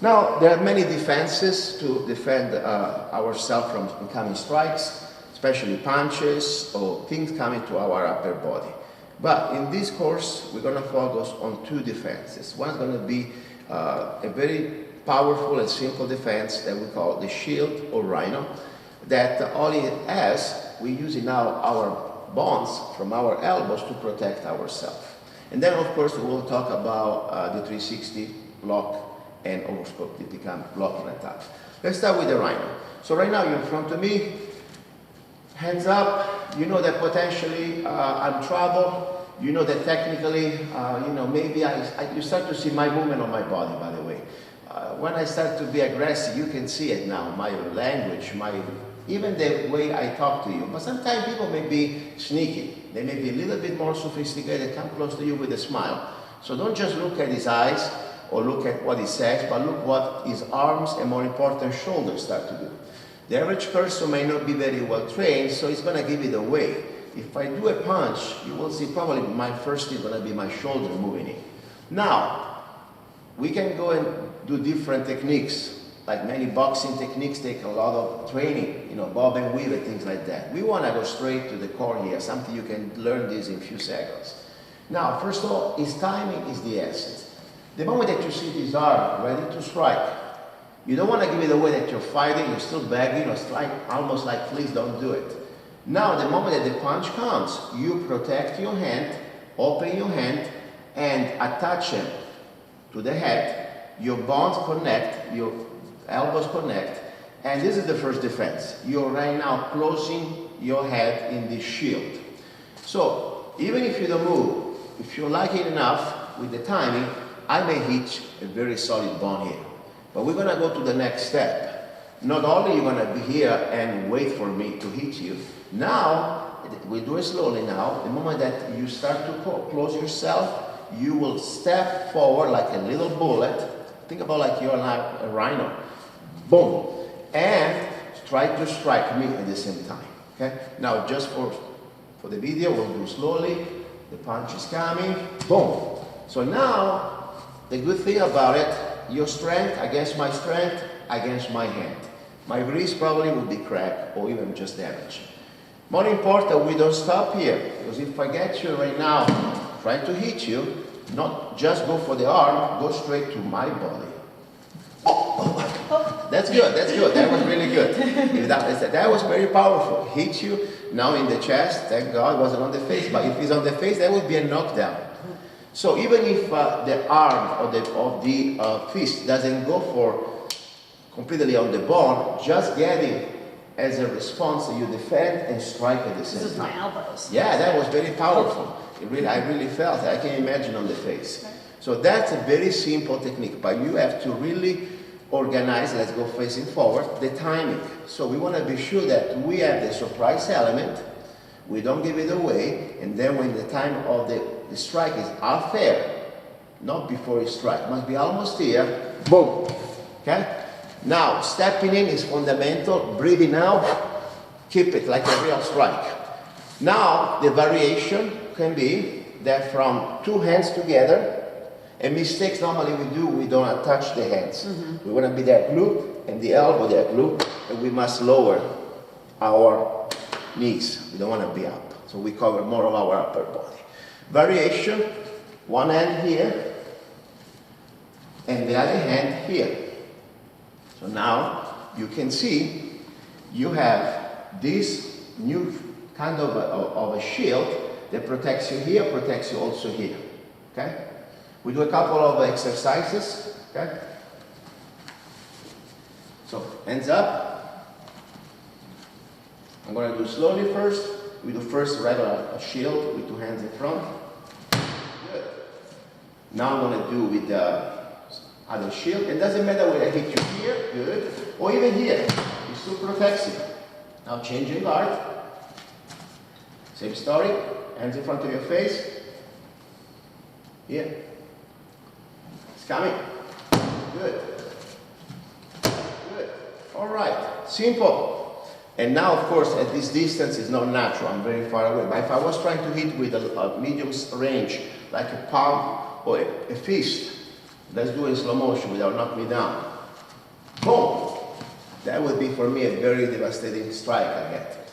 Now, there are many defenses to defend ourselves from incoming strikes, especially punches or things coming to our upper body. But in this course, we're going to focus on two defenses. One's going to be a very powerful and simple defense that we call the shield or rhino, that all it has, we use in our bones from our elbows to protect ourselves. And then, of course, we will talk about the 360 block and overscope to become blocking attack. Let's start with the rhino. So right now you're in front of me, hands up. You know that potentially I'm trouble. You know that technically, maybe you start to see my movement on my body, by the way. When I start to be aggressive, you can see it now, my language, even the way I talk to you. But sometimes people may be sneaky. They may be a little bit more sophisticated, come close to you with a smile. So don't just look at his eyes or look at what he says, but look what his arms and, more important, shoulders start to do. The average person may not be very well trained, so he's going to give it away. If I do a punch, you will see probably my first is going to be my shoulder moving in. Now, we can go and do different techniques, like many boxing techniques take a lot of training, bob and weave and things like that. We want to go straight to the core here, something you can learn this in a few seconds. Now, first of all, his timing is the essence. The moment that you see his arm ready to strike, you don't want to give it away that you're fighting, you're still begging, or strike almost like, please don't do it. Now, the moment that the punch comes, you protect your hand, open your hand, and attach it to the head. Your bones connect, your elbows connect, and this is the first defense. You're right now closing your head in the shield. So, even if you don't move, if you're lucky enough with the timing, I may hit a very solid bone here. But we're going to go to the next step. Not only are you going to be here and wait for me to hit you, now, we do it slowly now. The moment that you start to close yourself, you will step forward like a little bullet. Think about like you're like a rhino. Boom. And try to strike me at the same time. Okay? Now, just for the video, we'll do slowly. The punch is coming. Boom. So now, the good thing about it, your strength against my strength against my hand. My wrist probably will be cracked or even just damaged. More important, we don't stop here, because if I get you right now trying to hit you, not just go for the arm, go straight to my body. That's good, that was really good. That was very powerful. Hit you, now in the chest, thank God it wasn't on the face, but if it's on the face, that would be a knockdown. So even if the arm or the fist doesn't go for completely on the bone, just getting as a response, you defend and strike at the same time. This is my elbows. Yeah, that was very powerful. I really felt it. I can imagine on the face. Okay. So that's a very simple technique, but you have to really organize, let's go facing forward, the timing. So we want to be sure that we have the surprise element, we don't give it away, and then when the time of the strike is half fair, not before you strike, must be almost here, boom, okay? Now, stepping in is fundamental, breathing out, keep it like a real strike. Now, the variation can be that from two hands together, and mistakes normally we do, we don't attach the hands. We want to be there glute, and the elbow there glute, and we must lower our knees. We don't want to be up, so we cover more of our upper body. Variation, one hand here, and the other hand here. So now you can see you have this new kind of a shield that protects you here, protects you also here. Okay? We do a couple of exercises. Okay? So hands up. I'm going to do slowly first. We do first regular shield with two hands in front. Good. Now I'm going to do with the other shield. It doesn't matter whether I hit you here, good, or even here. It still protects you. Now changing guard. Same story. Hands in front of your face. Here. It's coming. Good. Good. All right. Simple. And now, of course, at this distance, it's not natural. I'm very far away. But if I was trying to hit with a medium range, like a palm or a fist, Let's do it in slow motion without knocking me down. Boom! That would be for me a very devastating strike I get.